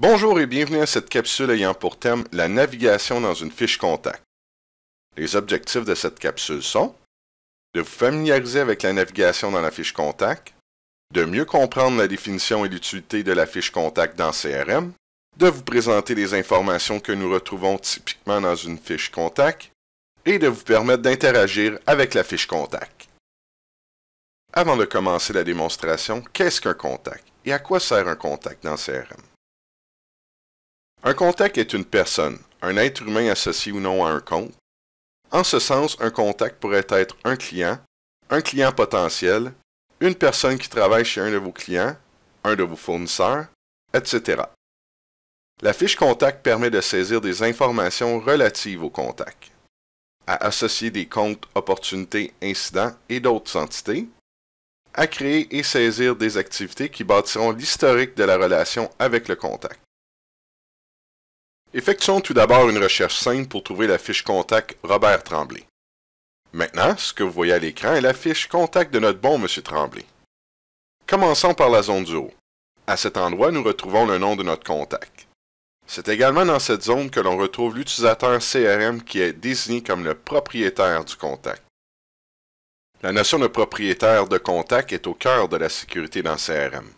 Bonjour et bienvenue à cette capsule ayant pour thème la navigation dans une fiche contact. Les objectifs de cette capsule sont de vous familiariser avec la navigation dans la fiche contact, de mieux comprendre la définition et l'utilité de la fiche contact dans CRM, de vous présenter les informations que nous retrouvons typiquement dans une fiche contact et de vous permettre d'interagir avec la fiche contact. Avant de commencer la démonstration, qu'est-ce qu'un contact et à quoi sert un contact dans CRM? Un contact est une personne, un être humain associé ou non à un compte. En ce sens, un contact pourrait être un client potentiel, une personne qui travaille chez un de vos clients, un de vos fournisseurs, etc. La fiche contact permet de saisir des informations relatives au contact, à associer des comptes, opportunités, incidents et d'autres entités, à créer et saisir des activités qui bâtiront l'historique de la relation avec le contact. Effectuons tout d'abord une recherche simple pour trouver la fiche contact Robert Tremblay. Maintenant, ce que vous voyez à l'écran est la fiche contact de notre bon Monsieur Tremblay. Commençons par la zone du haut. À cet endroit, nous retrouvons le nom de notre contact. C'est également dans cette zone que l'on retrouve l'utilisateur CRM qui est désigné comme le propriétaire du contact. La notion de propriétaire de contact est au cœur de la sécurité dans CRM.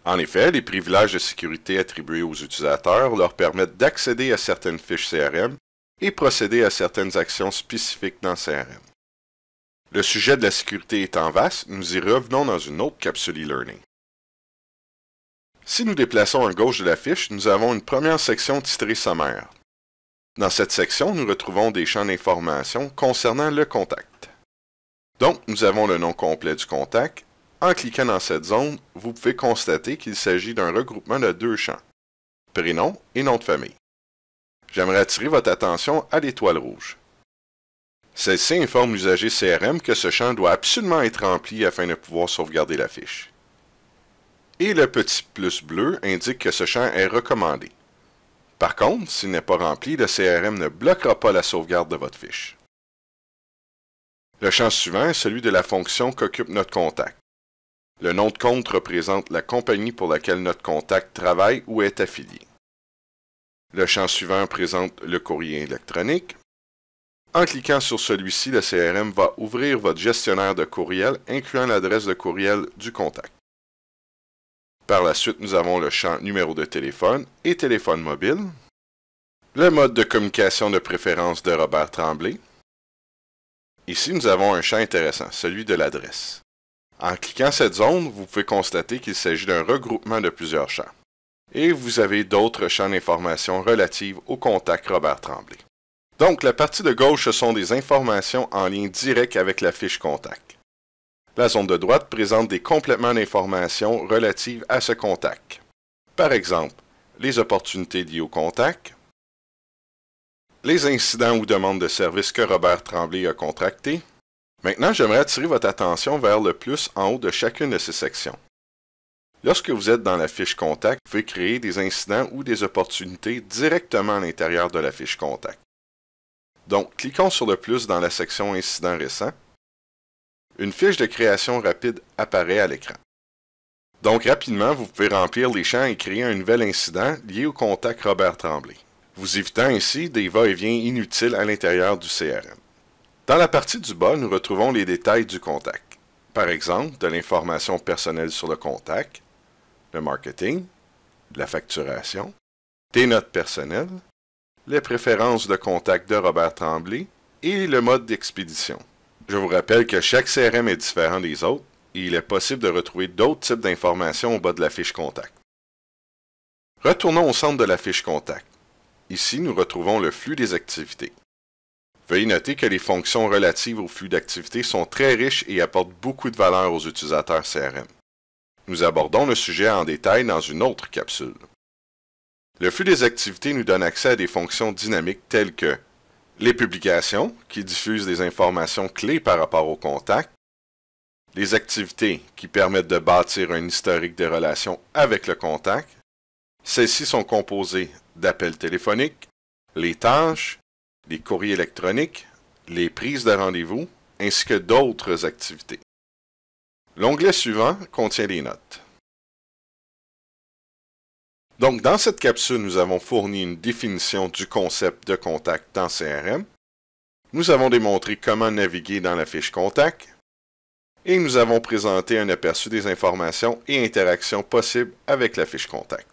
En effet, les privilèges de sécurité attribués aux utilisateurs leur permettent d'accéder à certaines fiches CRM et procéder à certaines actions spécifiques dans CRM. Le sujet de la sécurité étant vaste, nous y revenons dans une autre capsule e-learning. Si nous déplaçons à gauche de la fiche, nous avons une première section titrée sommaire. Dans cette section, nous retrouvons des champs d'information concernant le contact. Donc, nous avons le nom complet du contact. En cliquant dans cette zone, vous pouvez constater qu'il s'agit d'un regroupement de deux champs, prénom et nom de famille. J'aimerais attirer votre attention à l'étoile rouge. Celle-ci informe l'usager CRM que ce champ doit absolument être rempli afin de pouvoir sauvegarder la fiche. Et le petit plus bleu indique que ce champ est recommandé. Par contre, s'il n'est pas rempli, le CRM ne bloquera pas la sauvegarde de votre fiche. Le champ suivant est celui de la fonction qu'occupe notre contact. Le nom de compte représente la compagnie pour laquelle notre contact travaille ou est affilié. Le champ suivant présente le courrier électronique. En cliquant sur celui-ci, le CRM va ouvrir votre gestionnaire de courriel, incluant l'adresse de courriel du contact. Par la suite, nous avons le champ numéro de téléphone et téléphone mobile, le mode de communication de préférence de Robert Tremblay. Ici, nous avons un champ intéressant, celui de l'adresse. En cliquant cette zone, vous pouvez constater qu'il s'agit d'un regroupement de plusieurs champs. Et vous avez d'autres champs d'informations relatives au contact Robert Tremblay. Donc, la partie de gauche, ce sont des informations en lien direct avec la fiche contact. La zone de droite présente des compléments d'informations relatives à ce contact. Par exemple, les opportunités liées au contact, les incidents ou demandes de services que Robert Tremblay a contractés. Maintenant, j'aimerais attirer votre attention vers le plus en haut de chacune de ces sections. Lorsque vous êtes dans la fiche contact, vous pouvez créer des incidents ou des opportunités directement à l'intérieur de la fiche contact. Donc, cliquons sur le plus dans la section Incidents récents. Une fiche de création rapide apparaît à l'écran. Donc, rapidement, vous pouvez remplir les champs et créer un nouvel incident lié au contact Robert Tremblay, vous évitant ainsi des va-et-vient inutiles à l'intérieur du CRM. Dans la partie du bas, nous retrouvons les détails du contact. Par exemple, de l'information personnelle sur le contact, le marketing, la facturation, des notes personnelles, les préférences de contact de Robert Tremblay et le mode d'expédition. Je vous rappelle que chaque CRM est différent des autres et il est possible de retrouver d'autres types d'informations au bas de la fiche contact. Retournons au centre de la fiche contact. Ici, nous retrouvons le flux des activités. Veuillez noter que les fonctions relatives au flux d'activités sont très riches et apportent beaucoup de valeur aux utilisateurs CRM. Nous abordons le sujet en détail dans une autre capsule. Le flux des activités nous donne accès à des fonctions dynamiques telles que les publications, qui diffusent des informations clés par rapport au contact, les activités, qui permettent de bâtir un historique des relations avec le contact. Celles-ci sont composées d'appels téléphoniques, les tâches, les courriers électroniques, les prises de rendez-vous, ainsi que d'autres activités. L'onglet suivant contient les notes. Donc, dans cette capsule, nous avons fourni une définition du concept de contact dans CRM. Nous avons démontré comment naviguer dans la fiche contact. Et nous avons présenté un aperçu des informations et interactions possibles avec la fiche contact.